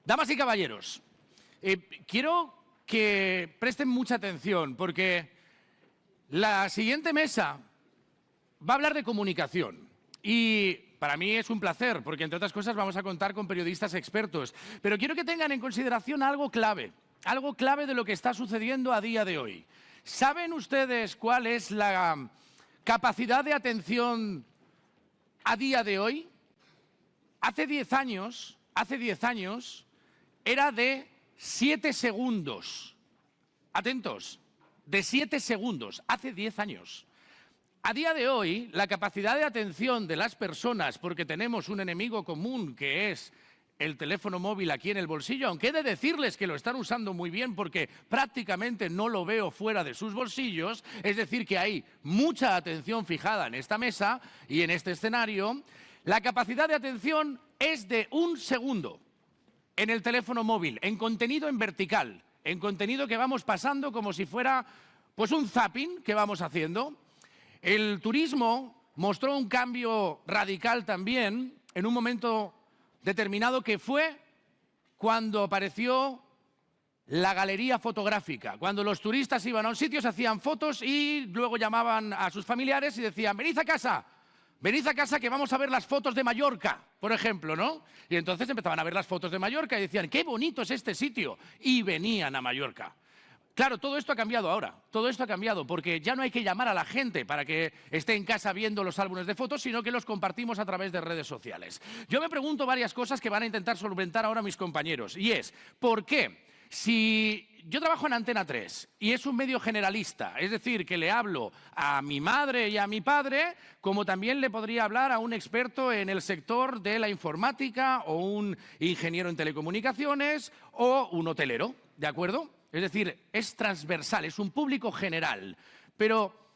Damas y caballeros, quiero que presten mucha atención porque la siguiente mesa va a hablar de comunicación y para mí es un placer porque, entre otras cosas, vamos a contar con periodistas expertos. Pero quiero que tengan en consideración algo clave de lo que está sucediendo a día de hoy. ¿Saben ustedes cuál es la capacidad de atención a día de hoy? Hace 10 años era de 7 segundos. Atentos, de 7 segundos, hace 10 años. A día de hoy, la capacidad de atención de las personas, porque tenemos un enemigo común que es el teléfono móvil aquí en el bolsillo, aunque he de decirles que lo están usando muy bien porque prácticamente no lo veo fuera de sus bolsillos, es decir, que hay mucha atención fijada en esta mesa y en este escenario, la capacidad de atención es de 1 segundo en el teléfono móvil, en contenido en vertical, en contenido que vamos pasando como si fuera pues un zapping que vamos haciendo. El turismo mostró un cambio radical también en un momento determinado que fue cuando apareció la galería fotográfica. Cuando los turistas iban a un sitio, se hacían fotos y luego llamaban a sus familiares y decían: venid a casa que vamos a ver las fotos de Mallorca, por ejemplo, ¿no? Y entonces empezaban a ver las fotos de Mallorca y decían: qué bonito es este sitio, y venían a Mallorca. Claro, todo esto ha cambiado ahora, todo esto ha cambiado porque ya no hay que llamar a la gente para que esté en casa viendo los álbumes de fotos, sino que los compartimos a través de redes sociales. Yo me pregunto varias cosas que van a intentar solventar ahora mis compañeros, y es, ¿por qué? Si yo trabajo en Antena 3 y es un medio generalista, es decir, que le hablo a mi madre y a mi padre, como también le podría hablar a un experto en el sector de la informática o un ingeniero en telecomunicaciones o un hotelero, ¿de acuerdo? Es decir, es transversal, es un público general, pero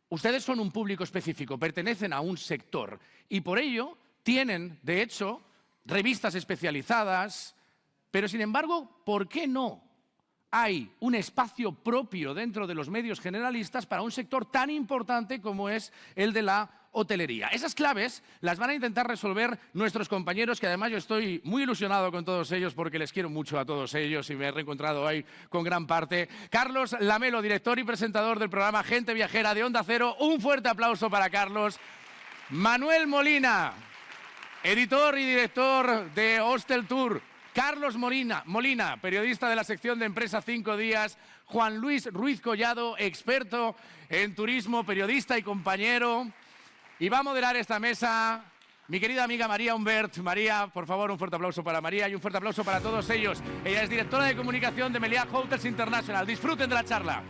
ustedes son un público específico, pertenecen a un sector y por ello tienen, de hecho, revistas especializadas, pero sin embargo, ¿por qué no hay un espacio propio dentro de los medios generalistas para un sector tan importante como es el de la hotelería? Esas claves las van a intentar resolver nuestros compañeros, que además yo estoy muy ilusionado con todos ellos porque les quiero mucho a todos ellos y me he reencontrado hoy con gran parte. Carlos Lamelo, director y presentador del programa Gente Viajera de Onda Cero. Un fuerte aplauso para Carlos. Manuel Molina, editor y director de Hostel Tour. Carlos Molina, periodista de la sección de Empresa 5 Días. Juan Luis Ruiz Collado, experto en turismo, periodista y compañero. Y va a moderar esta mesa mi querida amiga María Humbert. María, por favor, un fuerte aplauso para María y un fuerte aplauso para todos ellos. Ella es directora de comunicación de Meliá Hotels International. Disfruten de la charla.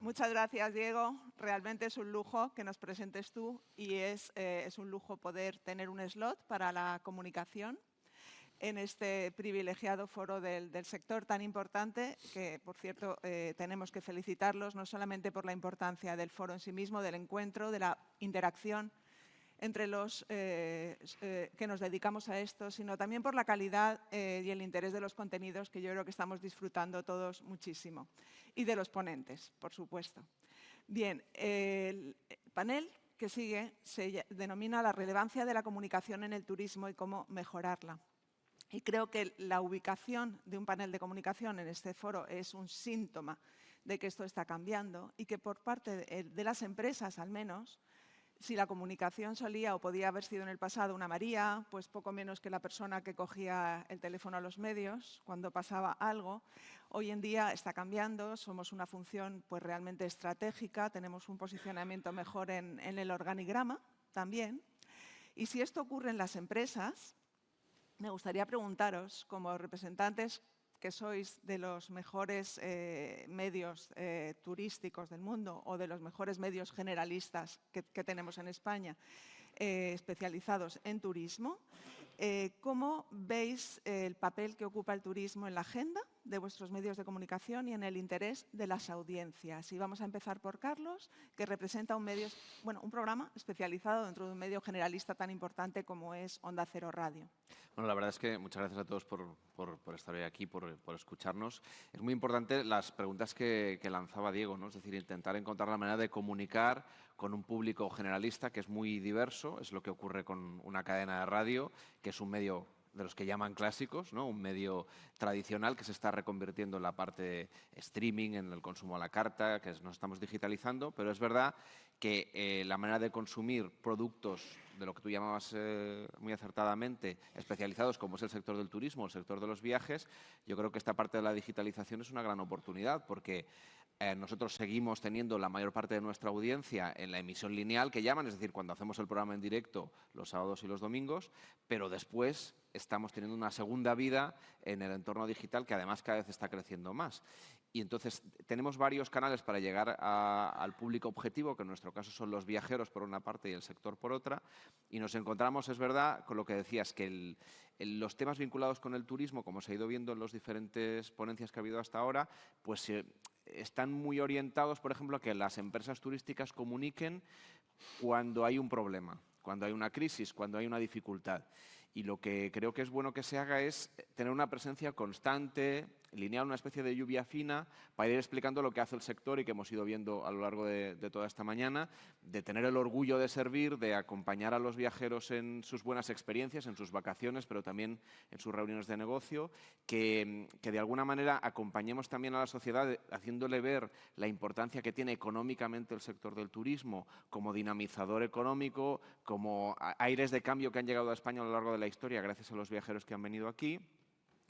Muchas gracias, Diego. Realmente es un lujo que nos presentes tú y es un lujo poder tener un slot para la comunicación en este privilegiado foro del sector tan importante que, por cierto, tenemos que felicitarlos no solamente por la importancia del foro en sí mismo, del encuentro, de la interacción entre los que nos dedicamos a esto, sino también por la calidad y el interés de los contenidos que yo creo que estamos disfrutando todos muchísimo. Y de los ponentes, por supuesto. Bien, el panel que sigue se denomina la relevancia de la comunicación en el turismo y cómo mejorarla. Y creo que la ubicación de un panel de comunicación en este foro es un síntoma de que esto está cambiando y que por parte de las empresas, al menos, si la comunicación solía o podía haber sido en el pasado una María, pues poco menos que la persona que cogía el teléfono a los medios cuando pasaba algo, hoy en día está cambiando, somos una función pues realmente estratégica, tenemos un posicionamiento mejor en el organigrama también. Y si esto ocurre en las empresas, me gustaría preguntaros, como representantes que sois de los mejores medios turísticos del mundo o de los mejores medios generalistas que tenemos en España, especializados en turismo, ¿cómo veis el papel que ocupa el turismo en la agenda de vuestros medios de comunicación y en el interés de las audiencias. Y vamos a empezar por Carlos, que representa un programa especializado dentro de un medio generalista tan importante como es Onda Cero Radio. Bueno, la verdad es que muchas gracias a todos por estar hoy aquí, por escucharnos. Es muy importante las preguntas que lanzaba Diego, ¿no? Es decir, intentar encontrar la manera de comunicar con un público generalista que es muy diverso. Es lo que ocurre con una cadena de radio, que es un medio de los que llaman clásicos, ¿no? Un medio tradicional que se está reconvirtiendo en la parte streaming, en el consumo a la carta, que nos estamos digitalizando, pero es verdad que la manera de consumir productos de lo que tú llamabas muy acertadamente especializados, como es el sector del turismo, el sector de los viajes, yo creo que esta parte de la digitalización es una gran oportunidad porque nosotros seguimos teniendo la mayor parte de nuestra audiencia en la emisión lineal que llaman, es decir, cuando hacemos el programa en directo los sábados y los domingos, pero después estamos teniendo una segunda vida en el entorno digital que además cada vez está creciendo más. Y entonces tenemos varios canales para llegar al público objetivo, que en nuestro caso son los viajeros por una parte y el sector por otra, y nos encontramos, es verdad, con lo que decías, que los temas vinculados con el turismo, como se ha ido viendo en las diferentes ponencias que ha habido hasta ahora, pues están muy orientados, por ejemplo, a que las empresas turísticas comuniquen cuando hay un problema, cuando hay una crisis, cuando hay una dificultad. Y lo que creo que es bueno que se haga es tener una presencia constante, lineal, una especie de lluvia fina, para ir explicando lo que hace el sector y que hemos ido viendo a lo largo de toda esta mañana, de tener el orgullo de servir, de acompañar a los viajeros en sus buenas experiencias, en sus vacaciones, pero también en sus reuniones de negocio, que de alguna manera acompañemos también a la sociedad haciéndole ver la importancia que tiene económicamente el sector del turismo como dinamizador económico, como aires de cambio que han llegado a España a lo largo de la historia gracias a los viajeros que han venido aquí,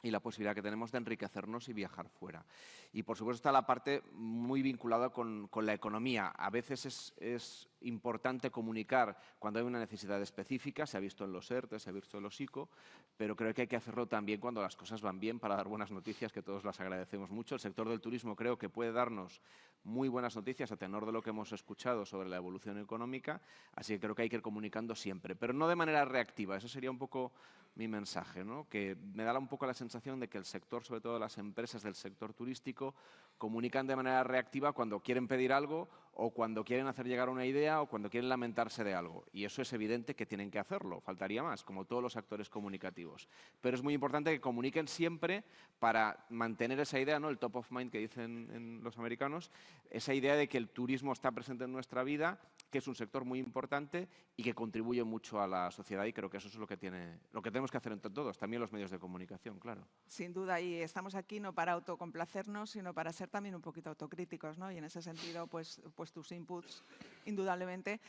y la posibilidad que tenemos de enriquecernos y viajar fuera. Y, por supuesto, está la parte muy vinculada con la economía. A veces es importante comunicar cuando hay una necesidad específica, se ha visto en los ERTE, se ha visto en los ICO, pero creo que hay que hacerlo también cuando las cosas van bien para dar buenas noticias, que todos las agradecemos mucho. El sector del turismo creo que puede darnos muy buenas noticias a tenor de lo que hemos escuchado sobre la evolución económica, así que creo que hay que ir comunicando siempre, pero no de manera reactiva. Eso sería un poco mi mensaje, ¿no? Que me da un poco la sensación de que el sector, sobre todo las empresas del sector turístico, comunican de manera reactiva cuando quieren pedir algo o cuando quieren hacer llegar una idea o cuando quieren lamentarse de algo. Y eso es evidente que tienen que hacerlo, faltaría más, como todos los actores comunicativos. Pero es muy importante que comuniquen siempre para mantener esa idea, ¿no? El top of mind que dicen en los americanos, esa idea de que el turismo está presente en nuestra vida, que es un sector muy importante y que contribuye mucho a la sociedad, y creo que eso es lo que tenemos que hacer entre todos, también los medios de comunicación, claro. Sin duda, y estamos aquí no para autocomplacernos, sino para ser también un poquito autocríticos, ¿no? Y en ese sentido, pues tus inputs, indudablemente,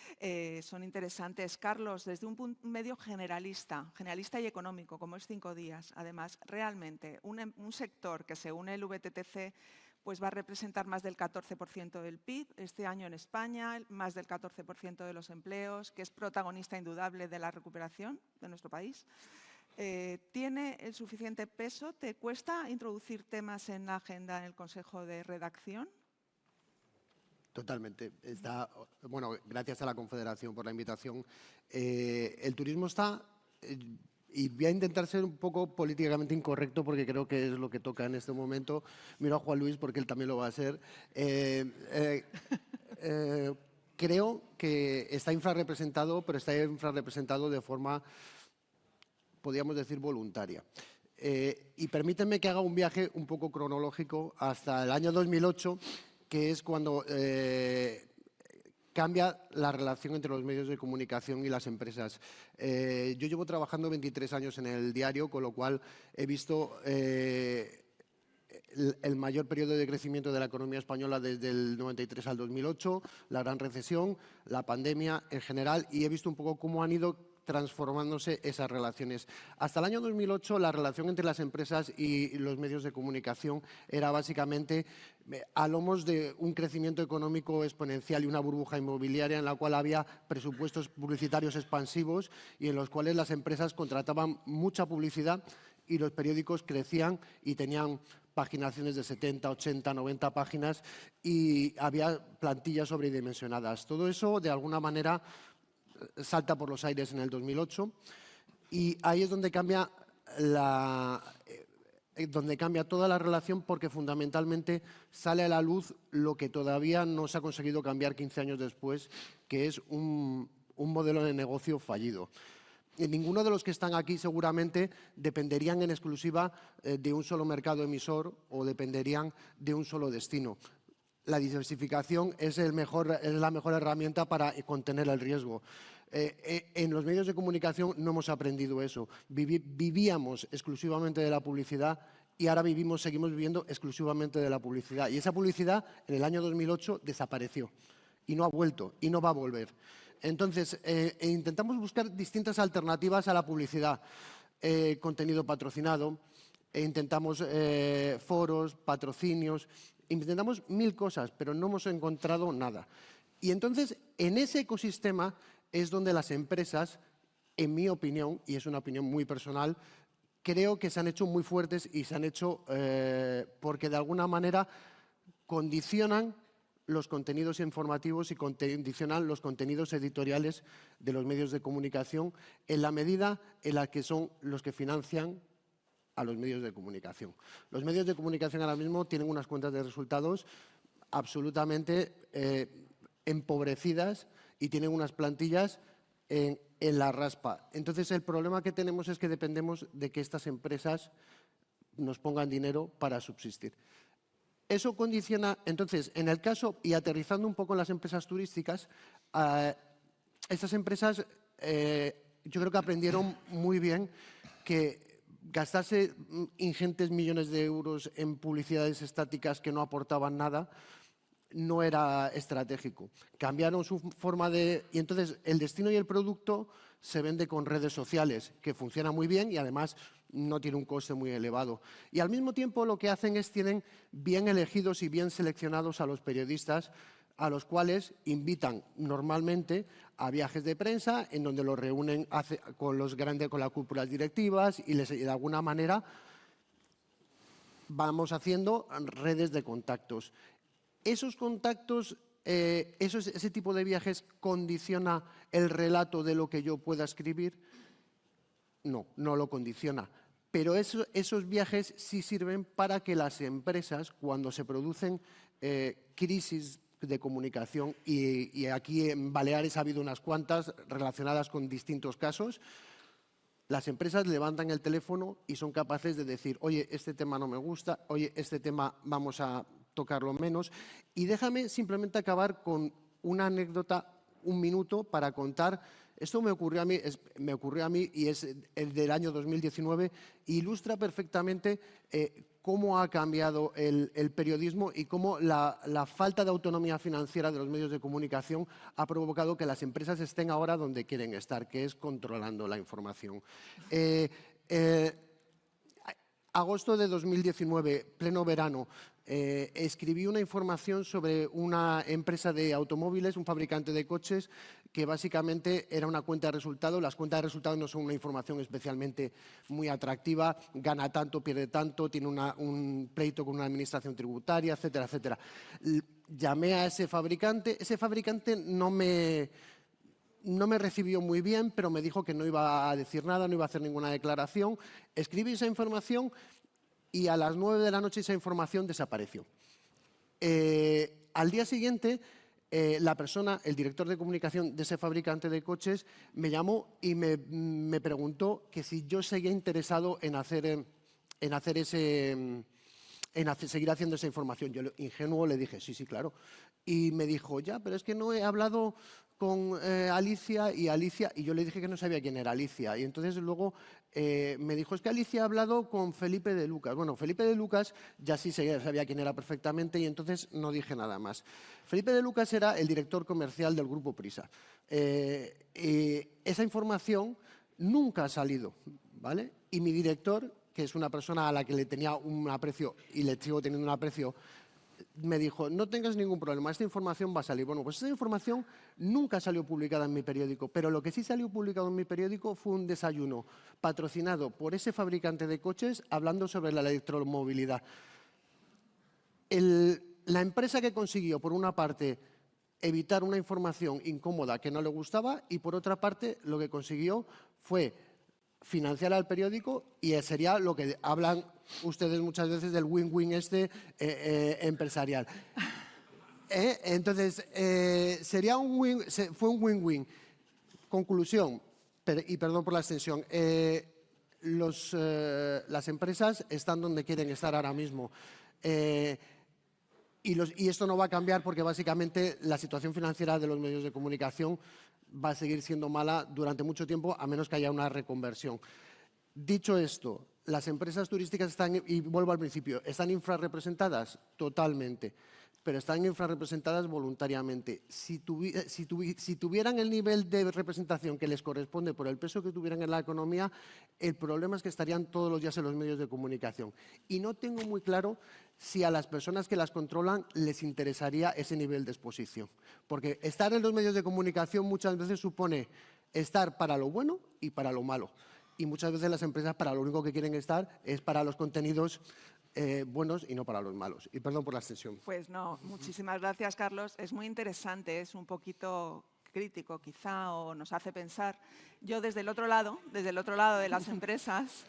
son interesantes. Carlos, desde un medio generalista y económico, como es 5 días, además, realmente, un sector que según el VTTC pues va a representar más del 14% del PIB este año en España, más del 14% de los empleos, que es protagonista indudable de la recuperación de nuestro país. ¿Tiene el suficiente peso? ¿Te cuesta introducir temas en la agenda en el Consejo de Redacción? Totalmente. Bueno, gracias a la Confederación por la invitación. El turismo está... Y voy a intentar ser un poco políticamente incorrecto porque creo que es lo que toca en este momento. Miro a Juan Luis porque él también lo va a ser. Creo que está infrarrepresentado, pero está infrarrepresentado de forma, podríamos decir, voluntaria. Y permítanme que haga un viaje un poco cronológico hasta el año 2008, que es cuando cambia la relación entre los medios de comunicación y las empresas. Yo llevo trabajando 23 años en el diario, con lo cual he visto el mayor periodo de crecimiento de la economía española desde el 93 al 2008, la gran recesión, la pandemia en general, y he visto un poco cómo han ido transformándose esas relaciones. Hasta el año 2008, la relación entre las empresas y los medios de comunicación era básicamente a lomos de un crecimiento económico exponencial y una burbuja inmobiliaria en la cual había presupuestos publicitarios expansivos y en los cuales las empresas contrataban mucha publicidad y los periódicos crecían y tenían paginaciones de 70, 80, 90 páginas y había plantillas sobredimensionadas. Todo eso, de alguna manera, salta por los aires en el 2008 y ahí es donde cambia donde cambia toda la relación porque fundamentalmente sale a la luz lo que todavía no se ha conseguido cambiar 15 años después, que es un modelo de negocio fallido. Ninguno de los que están aquí seguramente dependerían en exclusiva de un solo mercado emisor o dependerían de un solo destino. La diversificación es la mejor herramienta para contener el riesgo. En los medios de comunicación no hemos aprendido eso. Vivíamos exclusivamente de la publicidad y ahora seguimos viviendo exclusivamente de la publicidad. Y esa publicidad en el año 2008 desapareció y no ha vuelto y no va a volver. Entonces, intentamos buscar distintas alternativas a la publicidad. Contenido patrocinado, intentamos foros, patrocinios, intentamos 1000 cosas, pero no hemos encontrado nada. Y entonces, en ese ecosistema es donde las empresas, en mi opinión, y es una opinión muy personal, creo que se han hecho muy fuertes y se han hecho porque de alguna manera condicionan los contenidos informativos y condicionan los contenidos editoriales de los medios de comunicación en la medida en la que son los que financian a los medios de comunicación. Los medios de comunicación ahora mismo tienen unas cuentas de resultados absolutamente empobrecidas y tienen unas plantillas en la raspa. Entonces, el problema que tenemos es que dependemos de que estas empresas nos pongan dinero para subsistir. Eso condiciona, entonces, en el caso, y aterrizando un poco en las empresas turísticas, estas empresas yo creo que aprendieron muy bien que gastarse ingentes millones de euros en publicidades estáticas que no aportaban nada no era estratégico. Cambiaron su forma de... Y entonces el destino y el producto se vende con redes sociales, que funciona muy bien y además no tiene un coste muy elevado. Y al mismo tiempo lo que hacen es tienen bien elegidos y bien seleccionados a los periodistas, a los cuales invitan normalmente a viajes de prensa en donde los reúnen con las cúpulas directivas y de alguna manera vamos haciendo redes de contactos. Esos contactos, ese tipo de viajes condiciona el relato de lo que yo pueda escribir. No, no lo condiciona. Pero esos viajes sí sirven para que las empresas, cuando se producen crisis de comunicación, y aquí en Baleares ha habido unas cuantas relacionadas con distintos casos, las empresas levantan el teléfono y son capaces de decir, oye, este tema no me gusta, oye, este tema vamos a tocarlo menos. Y déjame simplemente acabar con una anécdota, un minuto, para contar. Esto me ocurrió a mí y es el del año 2019. Ilustra perfectamente cómo ha cambiado el periodismo y cómo la falta de autonomía financiera de los medios de comunicación ha provocado que las empresas estén ahora donde quieren estar, que es controlando la información. Agosto de 2019, pleno verano, escribí una información sobre una empresa de automóviles, un fabricante de coches, que básicamente era una cuenta de resultados. Las cuentas de resultados no son una información especialmente muy atractiva, gana tanto, pierde tanto, tiene un pleito con una administración tributaria, etcétera, etcétera. Llamé a ese fabricante no me recibió muy bien, pero me dijo que no iba a decir nada, no iba a hacer ninguna declaración. Escribí esa información y a las 9 de la noche esa información desapareció. Al día siguiente, el director de comunicación de ese fabricante de coches, me llamó y me preguntó que si yo seguía interesado en seguir haciendo esa información. Yo, ingenuo, le dije, sí, claro. Y me dijo, ya, pero es que no he hablado con Alicia, y yo le dije que no sabía quién era Alicia. Y entonces luego me dijo, es que Alicia ha hablado con Felipe de Lucas. Bueno, Felipe de Lucas ya sí sabía quién era perfectamente y entonces no dije nada más. Felipe de Lucas era el director comercial del Grupo Prisa. Esa información nunca ha salido, ¿vale? Y mi director, que es una persona a la que le tenía un aprecio y le sigo teniendo un aprecio, me dijo, no tengas ningún problema, esta información va a salir. Bueno, pues esa información nunca salió publicada en mi periódico, pero lo que sí salió publicado en mi periódico fue un desayuno patrocinado por ese fabricante de coches hablando sobre la electromovilidad. La empresa que consiguió, por una parte, evitar una información incómoda que no le gustaba y, por otra parte, lo que consiguió fue financiar al periódico y sería lo que hablan ustedes muchas veces del win-win empresarial. Entonces, fue un win-win. Conclusión, y perdón por la extensión, las empresas están donde quieren estar ahora mismo. Y esto no va a cambiar porque básicamente la situación financiera de los medios de comunicación va a seguir siendo mala durante mucho tiempo, a menos que haya una reconversión. Dicho esto, las empresas turísticas están, y vuelvo al principio, ¿están infrarrepresentadas? Totalmente, pero están infrarrepresentadas voluntariamente. Si tuvieran el nivel de representación que les corresponde por el peso que tuvieran en la economía, el problema es que estarían todos los días en los medios de comunicación. Y no tengo muy claro si a las personas que las controlan les interesaría ese nivel de exposición. Porque estar en los medios de comunicación muchas veces supone estar para lo bueno y para lo malo. Y muchas veces las empresas para lo único que quieren estar es para los contenidos buenos y no para los malos. Y perdón por la extensión. Pues no, muchísimas gracias, Carlos. Es muy interesante, es un poquito crítico quizá, o nos hace pensar. Yo desde el otro lado de las empresas,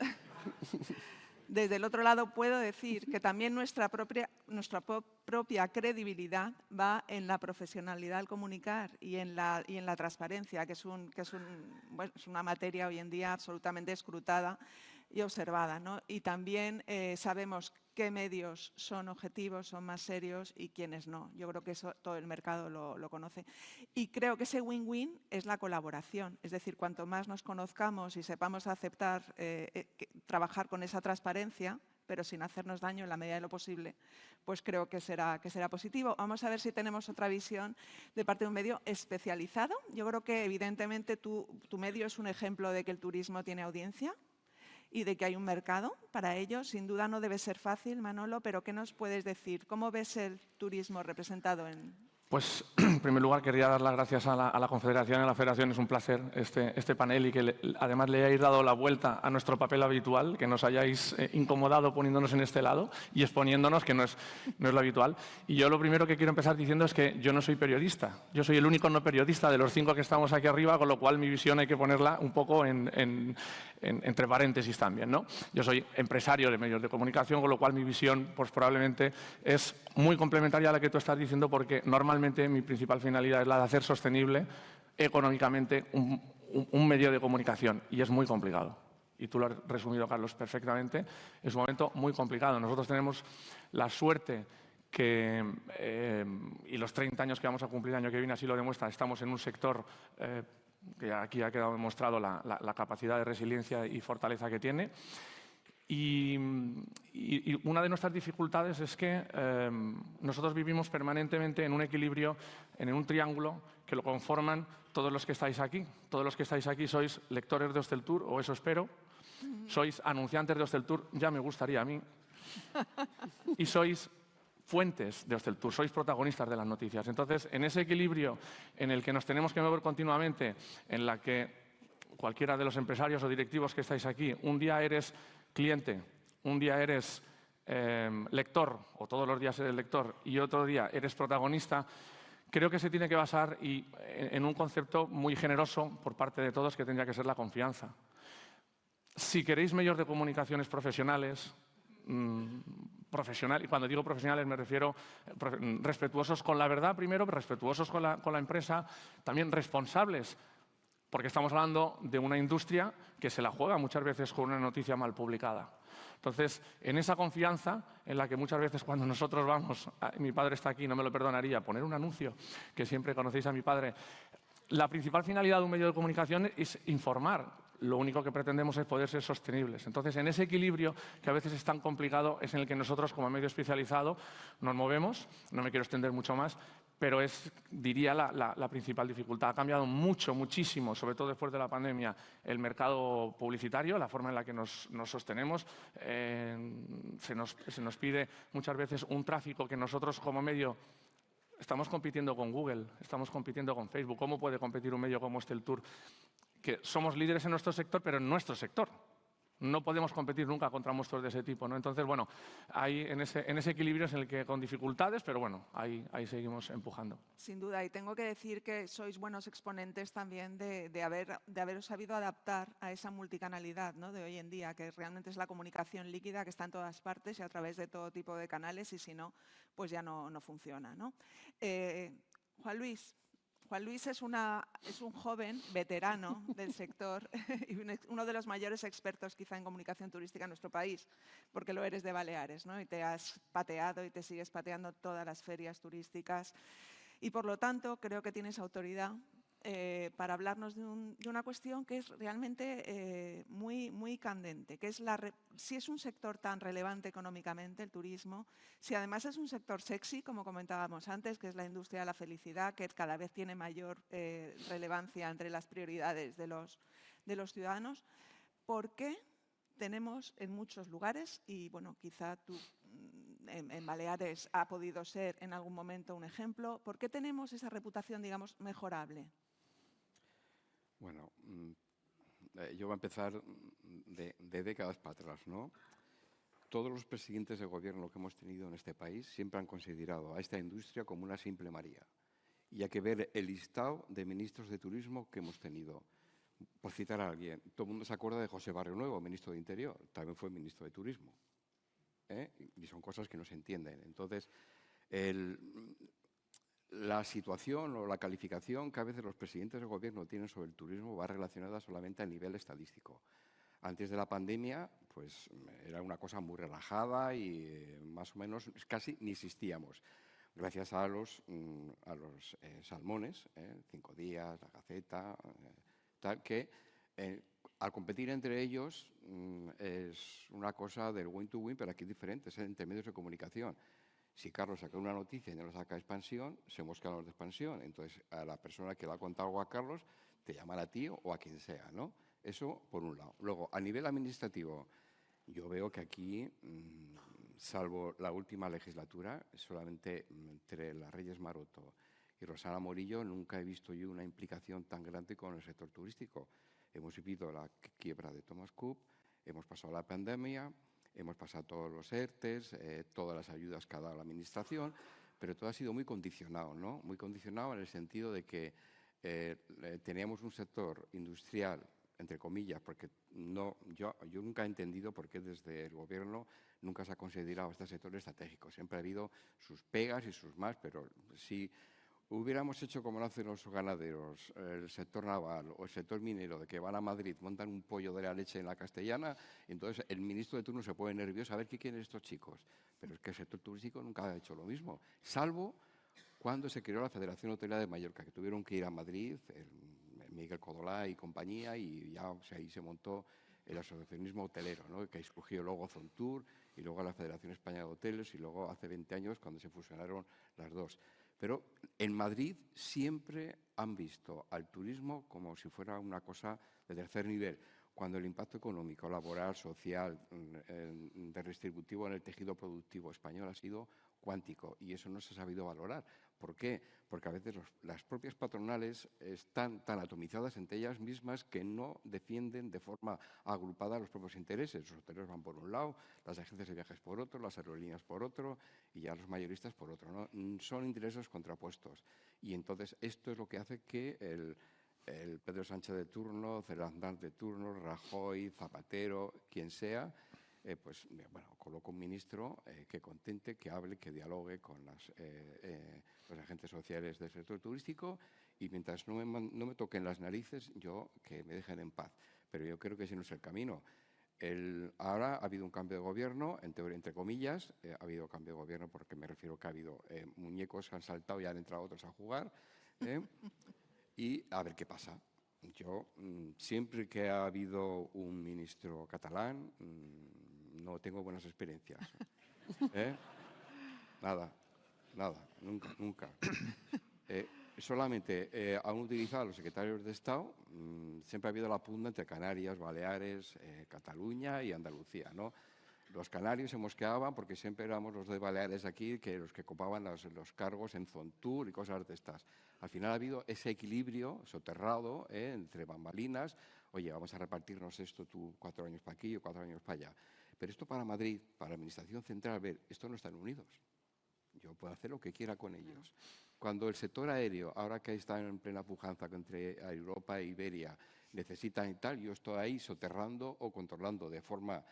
desde el otro lado puedo decir que también nuestra propia credibilidad va en la profesionalidad al comunicar y en la transparencia, que es una materia hoy en día absolutamente escrutada y observada, ¿no? Y también sabemos qué medios son objetivos, son más serios y quiénes no. Yo creo que eso todo el mercado lo conoce. Y creo que ese win-win es la colaboración. Es decir, cuanto más nos conozcamos y sepamos aceptar, trabajar con esa transparencia, pero sin hacernos daño en la medida de lo posible, pues creo que será positivo. Vamos a ver si tenemos otra visión de parte de un medio especializado. Yo creo que evidentemente tu medio es un ejemplo de que el turismo tiene audiencia y de que hay un mercado para ello. Sin duda no debe ser fácil, Manolo, pero ¿qué nos puedes decir? ¿Cómo ves el turismo representado en...? Pues, en primer lugar, querría dar las gracias a la Confederación y a la Federación. Es un placer este panel y que además le hayáis dado la vuelta a nuestro papel habitual, que nos hayáis incomodado poniéndonos en este lado y exponiéndonos, que no es lo habitual. Y yo lo primero que quiero empezar diciendo es que yo no soy periodista. Yo soy el único no periodista de los 5 que estamos aquí arriba, con lo cual mi visión hay que ponerla un poco entre paréntesis también, ¿no? Yo soy empresario de medios de comunicación, con lo cual mi visión pues, probablemente es muy complementaria a la que tú estás diciendo, porque normalmente mi principal finalidad es la de hacer sostenible económicamente un medio de comunicación, y es muy complicado. Y tú lo has resumido, Carlos, perfectamente. Es un momento muy complicado. Nosotros tenemos la suerte que, y los 30 años que vamos a cumplir el año que viene así lo demuestra, estamos en un sector que aquí ha quedado demostrado la capacidad de resiliencia y fortaleza que tiene. Y una de nuestras dificultades es que nosotros vivimos permanentemente en un equilibrio, en un triángulo que lo conforman todos los que estáis aquí. Todos los que estáis aquí sois lectores de Hosteltour, o eso espero. Sois anunciantes de Hosteltour, ya me gustaría a mí. Y sois fuentes de Hosteltour, sois protagonistas de las noticias. Entonces, en ese equilibrio en el que nos tenemos que mover continuamente, en la que cualquiera de los empresarios o directivos que estáis aquí, un día eres cliente, un día eres lector, o todos los días eres lector, y otro día eres protagonista, creo que se tiene que basar en un concepto muy generoso por parte de todos, que tendría que ser la confianza. Si queréis medios de comunicaciones profesionales, y cuando digo profesionales me refiero respetuosos con la verdad primero, respetuosos con la empresa, también responsables, porque estamos hablando de una industria que se la juega muchas veces con una noticia mal publicada. Entonces, en esa confianza en la que muchas veces cuando nosotros vamos, mi padre está aquí, no me lo perdonaría, poner un anuncio, que siempre conocéis a mi padre, la principal finalidad de un medio de comunicación es informar. Lo único que pretendemos es poder ser sostenibles. Entonces, en ese equilibrio, que a veces es tan complicado, es en el que nosotros, como medio especializado, nos movemos. No me quiero extender mucho más, pero es, diría, la principal dificultad. Ha cambiado muchísimo, sobre todo después de la pandemia, el mercado publicitario, la forma en la que nos sostenemos. Se nos pide muchas veces un tráfico que nosotros, como medio, estamos compitiendo con Google, estamos compitiendo con Facebook. ¿Cómo puede competir un medio como Hosteltour? Que somos líderes en nuestro sector, pero en nuestro sector. no podemos competir nunca contra monstruos de ese tipo, ¿no? Entonces, bueno, ahí en ese equilibrio es en el que con dificultades, pero bueno, ahí seguimos empujando. Sin duda, y tengo que decir que sois buenos exponentes también de haber sabido adaptar a esa multicanalidad, ¿no?, de hoy en día, que realmente es la comunicación líquida que está en todas partes y a través de todo tipo de canales, y si no, pues ya no funciona, ¿no? Juan Luis es un joven veterano del sector y uno de los mayores expertos quizá en comunicación turística en nuestro país, porque lo eres de Baleares, ¿no? Y te has pateado y te sigues pateando todas las ferias turísticas. Y por lo tanto, creo que tienes autoridad para hablarnos de una cuestión que es realmente muy candente, que es si es un sector tan relevante económicamente, el turismo, si además es un sector sexy, como comentábamos antes, que es la industria de la felicidad, que cada vez tiene mayor relevancia entre las prioridades de los ciudadanos. ¿Por qué tenemos en muchos lugares, y bueno, quizá tú en Baleares ha podido ser en algún momento un ejemplo, ¿por qué tenemos esa reputación, digamos, mejorable? Bueno, yo voy a empezar de décadas para atrás, ¿no? Todos los presidentes de gobierno que hemos tenido en este país siempre han considerado a esta industria como una simple María. Y hay que ver el listado de ministros de turismo que hemos tenido. Por citar a alguien, todo el mundo se acuerda de José Barrio Nuevo, ministro de Interior, también fue ministro de Turismo. Y son cosas que no se entienden. Entonces, la situación o la calificación que a veces los presidentes de gobierno tienen sobre el turismo va relacionada solamente a nivel estadístico. Antes de la pandemia, pues era una cosa muy relajada y más o menos casi ni existíamos. Gracias a los salmones, 5 días, la Gaceta, tal, que al competir entre ellos es una cosa del win to win, pero aquí es diferente, es entre medios de comunicación. Si Carlos saca una noticia y no la saca de Expansión, se moscan los de Expansión. Entonces, a la persona que le ha contado algo a Carlos, te llaman a ti o a quien sea, ¿no? Eso por un lado. Luego, a nivel administrativo, yo veo que aquí, salvo la última legislatura, solamente entre la Reyes Maroto y Rosana Morillo, nunca he visto yo una implicación tan grande con el sector turístico. Hemos vivido la quiebra de Thomas Cook, hemos pasado la pandemia, hemos pasado todos los ERTES, todas las ayudas que ha dado la Administración, pero todo ha sido muy condicionado, ¿no? Muy condicionado en el sentido de que teníamos un sector industrial, entre comillas, porque yo nunca he entendido por qué desde el Gobierno nunca se ha considerado este sector estratégico. Siempre ha habido sus pegas y sus más, pero si hubiéramos hecho como lo hacen los ganaderos, el sector naval o el sector minero, de que van a Madrid, montan un pollo de la leche en la Castellana, entonces el ministro de turno se pone nervioso a ver qué quieren estos chicos. Pero es que el sector turístico nunca ha hecho lo mismo, salvo cuando se creó la Federación Hotelera de Mallorca, que tuvieron que ir a Madrid, Miguel Codolá y compañía, y ya ahí se montó el asociacionismo hotelero, ¿no?, que escogió luego Zontour y luego la Federación Española de Hoteles y luego hace 20 años cuando se fusionaron las dos. Pero en Madrid siempre han visto al turismo como si fuera una cosa de tercer nivel, cuando el impacto económico, laboral, social, de redistributivo en el tejido productivo español ha sido cuántico y eso no se ha sabido valorar. ¿Por qué? Porque a veces las propias patronales están tan atomizadas entre ellas mismas que no defienden de forma agrupada los propios intereses. Los hoteleros van por un lado, las agencias de viajes por otro, las aerolíneas por otro y ya los mayoristas por otro, ¿no? Son intereses contrapuestos. Y entonces esto es lo que hace que el Pedro Sánchez de turno, Cerandán de turno, Rajoy, Zapatero, quien sea, pues bueno, coloca un ministro que contente, que hable, que dialogue con los agentes sociales del sector turístico y mientras no me toquen las narices, que me dejen en paz. Pero yo creo que ese no es el camino. Ahora ha habido un cambio de gobierno, entre comillas, ha habido cambio de gobierno porque me refiero que ha habido muñecos que han saltado y han entrado otros a jugar. Y a ver qué pasa. Yo, siempre que ha habido un ministro catalán, no tengo buenas experiencias. Nada, nunca. Solamente han utilizado a los secretarios de Estado, siempre ha habido la pugna entre Canarias, Baleares, Cataluña y Andalucía, ¿no? Los canarios se mosqueaban porque siempre éramos los de Baleares aquí, que los que copaban los cargos en Zontour y cosas de estas. Al final ha habido ese equilibrio soterrado entre bambalinas. Oye, vamos a repartirnos esto, tú 4 años para aquí, yo 4 años para allá. Pero esto para Madrid, para la Administración Central, a ver, estos no están unidos. Yo puedo hacer lo que quiera con ellos. Cuando el sector aéreo, ahora que está en plena pujanza entre Europa e Iberia, necesitan y tal, yo estoy ahí soterrando o controlando de forma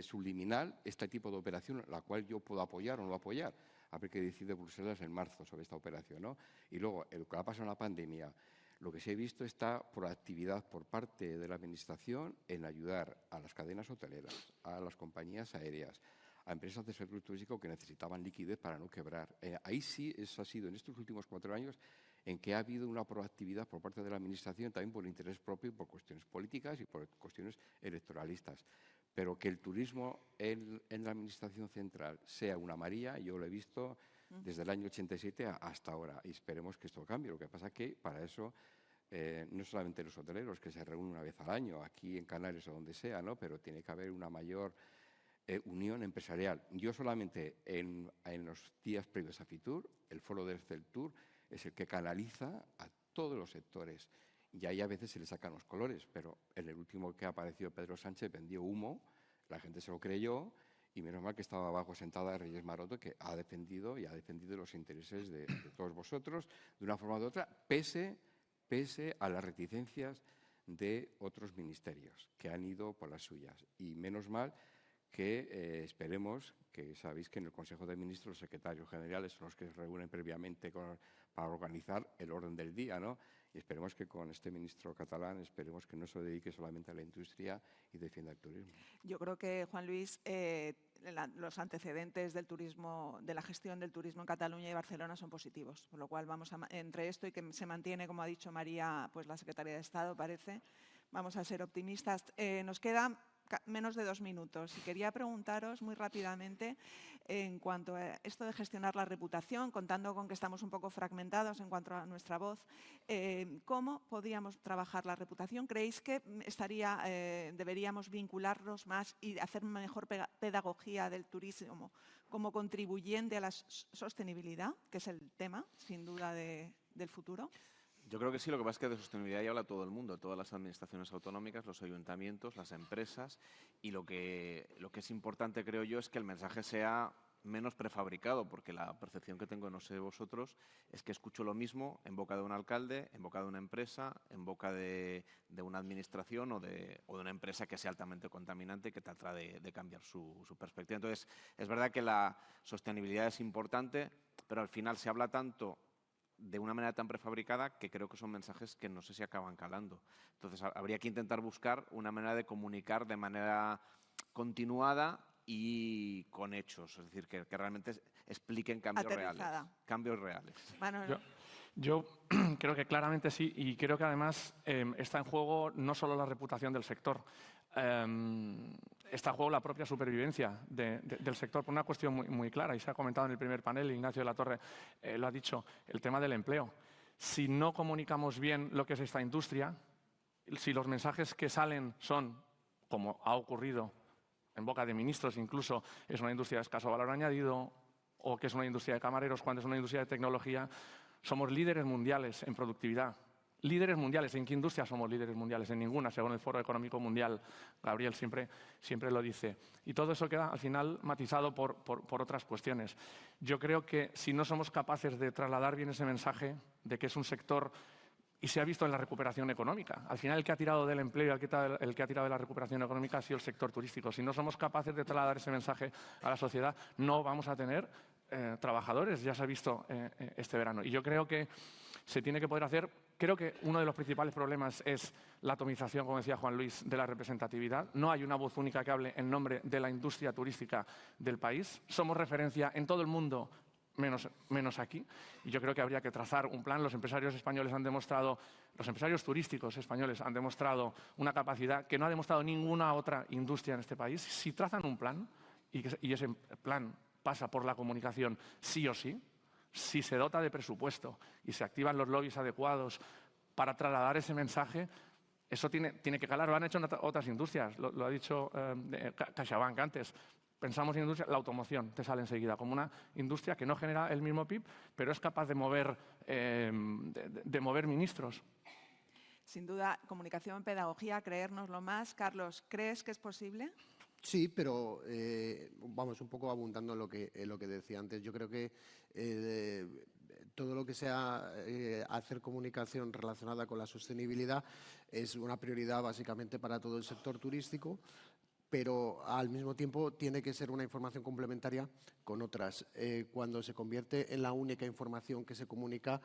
subliminal este tipo de operación, la cual yo puedo apoyar o no apoyar. A ver qué decide Bruselas en marzo sobre esta operación, ¿no? Y luego, lo que ha pasado en la pandemia, lo que se ha visto esta proactividad por parte de la Administración en ayudar a las cadenas hoteleras, a las compañías aéreas, a empresas de sector turístico que necesitaban liquidez para no quebrar. Ahí sí, eso ha sido en estos últimos 4 años en que ha habido una proactividad por parte de la Administración, también por interés propio, por cuestiones políticas y por cuestiones electoralistas. Pero que el turismo en la Administración Central sea una María, yo lo he visto desde el año 87 hasta ahora, y esperemos que esto cambie. Lo que pasa es que para eso no solamente los hoteleros, que se reúnen una vez al año, aquí en Canarias o donde sea, ¿no? Pero tiene que haber una mayor unión empresarial. Yo solamente en los días previos a Fitur, el foro del CELTUR es el que canaliza a todos los sectores. Y ahí a veces se le sacan los colores, pero en el último que ha aparecido Pedro Sánchez vendió humo, la gente se lo creyó, y menos mal que estaba abajo sentada Reyes Maroto, que ha defendido los intereses de todos vosotros de una forma u otra, pese a las reticencias de otros ministerios que han ido por las suyas. Y menos mal que esperemos, que sabéis que en el Consejo de Ministros los secretarios generales son los que se reúnen previamente para organizar el orden del día, ¿no? Y esperemos que con este ministro catalán, esperemos que no se dedique solamente a la industria y defienda el turismo. Yo creo que, Juan Luis, los antecedentes del turismo, de la gestión del turismo en Cataluña y Barcelona son positivos, por lo cual vamos entre esto y que se mantiene, como ha dicho María, pues la Secretaría de Estado, parece, vamos a ser optimistas. Nos quedan menos de 2 minutos y quería preguntaros muy rápidamente en cuanto a esto de gestionar la reputación, contando con que estamos un poco fragmentados en cuanto a nuestra voz, ¿cómo podríamos trabajar la reputación? ¿Creéis que deberíamos vincularnos más y hacer una mejor pedagogía del turismo como contribuyente a la sostenibilidad, que es el tema, sin duda, del futuro? Yo creo que sí, lo que pasa es que de sostenibilidad ya habla todo el mundo, todas las administraciones autonómicas, los ayuntamientos, las empresas, y lo que es importante, creo yo, es que el mensaje sea menos prefabricado, porque la percepción que tengo, no sé vosotros, es que escucho lo mismo en boca de un alcalde, en boca de una empresa, en boca de una administración o de una empresa que sea altamente contaminante y que trata de cambiar su perspectiva. Entonces, es verdad que la sostenibilidad es importante, pero al final se habla tanto de una manera tan prefabricada que creo que son mensajes que no sé si acaban calando. Entonces, habría que intentar buscar una manera de comunicar de manera continuada y con hechos, es decir, que realmente expliquen cambios reales. Manolo. Yo creo que claramente sí, y creo que además está en juego no solo la reputación del sector, está en juego la propia supervivencia del sector por una cuestión muy clara, y se ha comentado en el primer panel, Ignacio de la Torre lo ha dicho, el tema del empleo. Si no comunicamos bien lo que es esta industria, si los mensajes que salen son, como ha ocurrido en boca de ministros, incluso es una industria de escaso valor añadido, o que es una industria de camareros cuando es una industria de tecnología, somos líderes mundiales en productividad. Líderes mundiales. ¿En qué industria somos líderes mundiales? En ninguna, según el Foro Económico Mundial. Gabriel siempre lo dice. Y todo eso queda, al final, matizado por otras cuestiones. Yo creo que si no somos capaces de trasladar bien ese mensaje de que es un sector, y se ha visto en la recuperación económica, al final el que ha tirado del empleo y el que ha tirado de la recuperación económica ha sido el sector turístico. Si no somos capaces de trasladar ese mensaje a la sociedad, no vamos a tener trabajadores, ya se ha visto este verano. Y yo creo que se tiene que poder hacer. Creo que uno de los principales problemas es la atomización, como decía Juan Luis, de la representatividad. No hay una voz única que hable en nombre de la industria turística del país. Somos referencia en todo el mundo, menos aquí. Y yo creo que habría que trazar un plan. Los empresarios turísticos españoles han demostrado una capacidad que no ha demostrado ninguna otra industria en este país. Si trazan un plan, y ese plan pasa por la comunicación sí o sí, si se dota de presupuesto y se activan los lobbies adecuados para trasladar ese mensaje, Eso tiene que calar, lo han hecho en otras industrias, lo ha dicho CaixaBank antes. Pensamos en industria, la automoción te sale enseguida como una industria que no genera el mismo PIB, pero es capaz de mover ministros. Sin duda, comunicación, pedagogía, creérnoslo más. Carlos, ¿crees que es posible? Sí, pero vamos, un poco abundando en lo que decía antes. Yo creo que todo lo que sea hacer comunicación relacionada con la sostenibilidad es una prioridad básicamente para todo el sector turístico, pero al mismo tiempo tiene que ser una información complementaria con otras. Cuando se convierte en la única información que se comunica,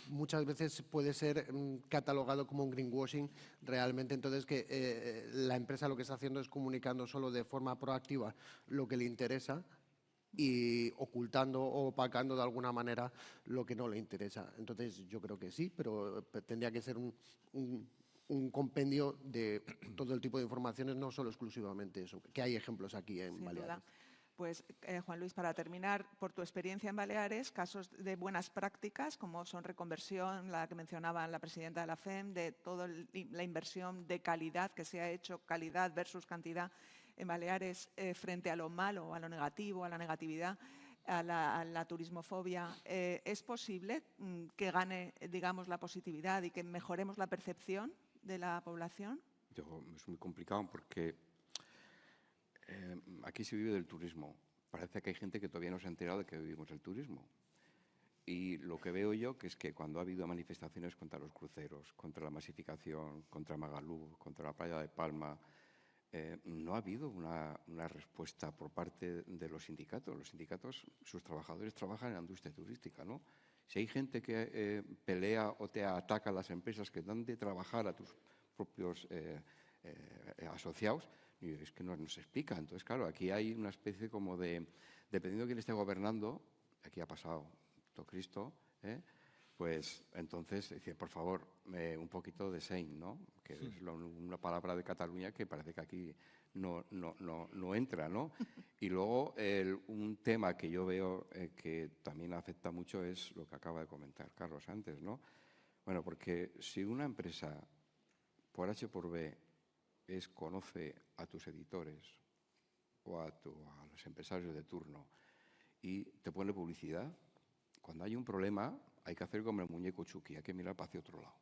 muchas veces puede ser catalogado como un greenwashing realmente, entonces que la empresa lo que está haciendo es comunicando solo de forma proactiva lo que le interesa y ocultando o opacando de alguna manera lo que no le interesa. Entonces yo creo que sí, pero tendría que ser un compendio de todo el tipo de informaciones, no solo exclusivamente eso, que hay ejemplos aquí en Baleares. Duda. Pues, Juan Luis, para terminar, por tu experiencia en Baleares, casos de buenas prácticas, como son reconversión, la que mencionaba la presidenta de la FEM, de toda la inversión de calidad que se ha hecho, calidad versus cantidad en Baleares, frente a lo malo, a lo negativo, a la negatividad, a la turismofobia. ¿Es posible que gane, digamos, la positividad y que mejoremos la percepción de la población? Es muy complicado porque aquí se vive del turismo. Parece que hay gente que todavía no se ha enterado de que vivimos del turismo. Y lo que veo yo que es que cuando ha habido manifestaciones contra los cruceros, contra la masificación, contra Magaluf, contra la playa de Palma, no ha habido una respuesta por parte de los sindicatos. Los sindicatos, sus trabajadores trabajan en la industria turística, ¿no? Si hay gente que pelea o te ataca a las empresas que dan de trabajar a tus propios asociados, es que no nos explica. Entonces, claro, aquí hay una especie como de, dependiendo de quién esté gobernando, aquí ha pasado todo Cristo, pues entonces, decir, por favor, un poquito de sein, ¿no? Que es una palabra de Cataluña que parece que aquí no entra, ¿no? Y luego un tema que yo veo que también afecta mucho es lo que acaba de comentar Carlos antes, ¿no? Bueno, porque si una empresa, por H por B, conoce a tus editores o a los empresarios de turno y te pone publicidad, cuando hay un problema hay que hacer como el muñeco Chucky, hay que mirar hacia otro lado.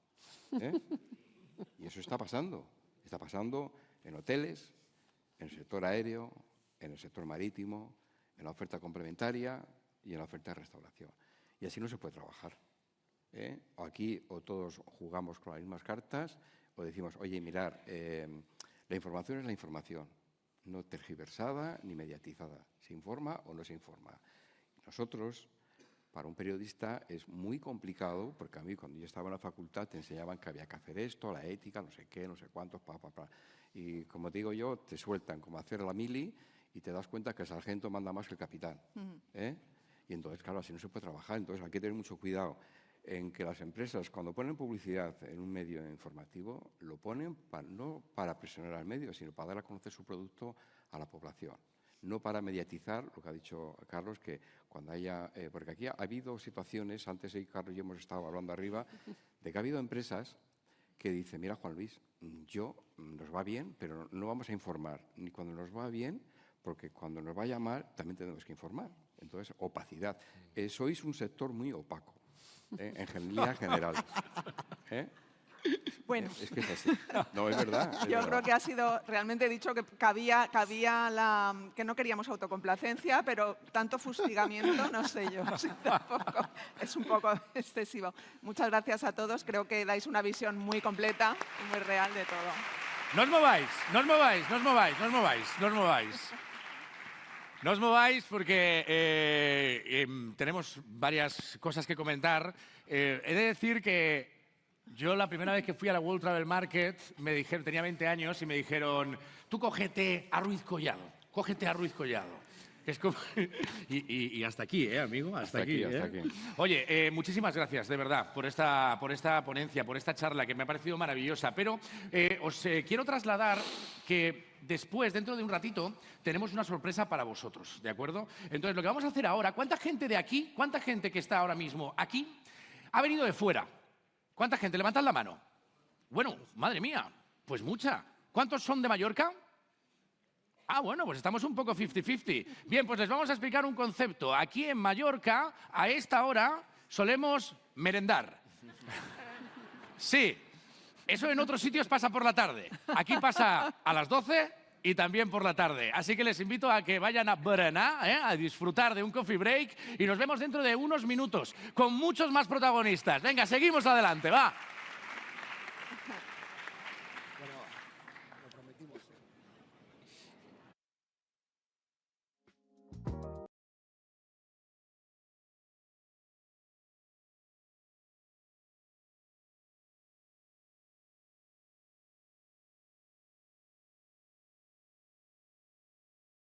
Y eso está pasando en hoteles, en el sector aéreo, en el sector marítimo, en la oferta complementaria y en la oferta de restauración. Y así no se puede trabajar. Aquí o todos jugamos con las mismas cartas o decimos, oye, mirar, la información es la información, no tergiversada ni mediatizada. Se informa o no se informa. Nosotros, para un periodista, es muy complicado, porque a mí cuando yo estaba en la facultad te enseñaban que había que hacer esto, la ética, no sé qué, no sé cuántos, Y como digo yo, te sueltan como hacer la mili y te das cuenta que el sargento manda más que el capitán. Y entonces, claro, así no se puede trabajar. Entonces hay que tener mucho cuidado en que las empresas, cuando ponen publicidad en un medio informativo, lo ponen no para presionar al medio, sino para dar a conocer su producto a la población. No para mediatizar, lo que ha dicho Carlos, que cuando haya... porque aquí ha habido situaciones, antes Carlos y yo hemos estado hablando arriba, de que ha habido empresas que dicen, mira, Juan Luis, nos va bien, pero no vamos a informar, ni cuando nos va bien, porque cuando nos vaya mal también tenemos que informar. Entonces, opacidad. Sois un sector muy opaco, en líneas generales. Bueno. Es que es así. No, es verdad. Yo creo que ha sido realmente dicho que cabía que no queríamos autocomplacencia, pero tanto fustigamiento, no sé yo, tampoco, es un poco excesivo. Muchas gracias a todos, creo que dais una visión muy completa y muy real de todo. No os mováis, no os mováis, no os mováis, no os mováis, no os mováis. No os mováis porque tenemos varias cosas que comentar. He de decir que yo la primera vez que fui a la World Travel Market me dijeron, tenía 20 años y me dijeron, tú cógete a Ruiz Collado, cógete a Ruiz Collado. Es como... y hasta aquí, amigo, hasta aquí. Oye, muchísimas gracias, de verdad, por esta ponencia, por esta charla que me ha parecido maravillosa. Pero os quiero trasladar que después, dentro de un ratito, tenemos una sorpresa para vosotros, ¿de acuerdo? Entonces, lo que vamos a hacer ahora, ¿cuánta gente de aquí, cuánta gente que está ahora mismo aquí, ha venido de fuera? ¿Cuánta gente? Levantad la mano. Bueno, madre mía, pues mucha. ¿Cuántos son de Mallorca? Ah, bueno, pues estamos un poco 50-50. Bien, pues les vamos a explicar un concepto. Aquí en Mallorca, a esta hora, solemos merendar. Sí, eso en otros sitios pasa por la tarde. Aquí pasa a las 12 y también por la tarde. Así que les invito a que vayan a berenar, a disfrutar de un coffee break y nos vemos dentro de unos minutos con muchos más protagonistas. Venga, seguimos adelante, va.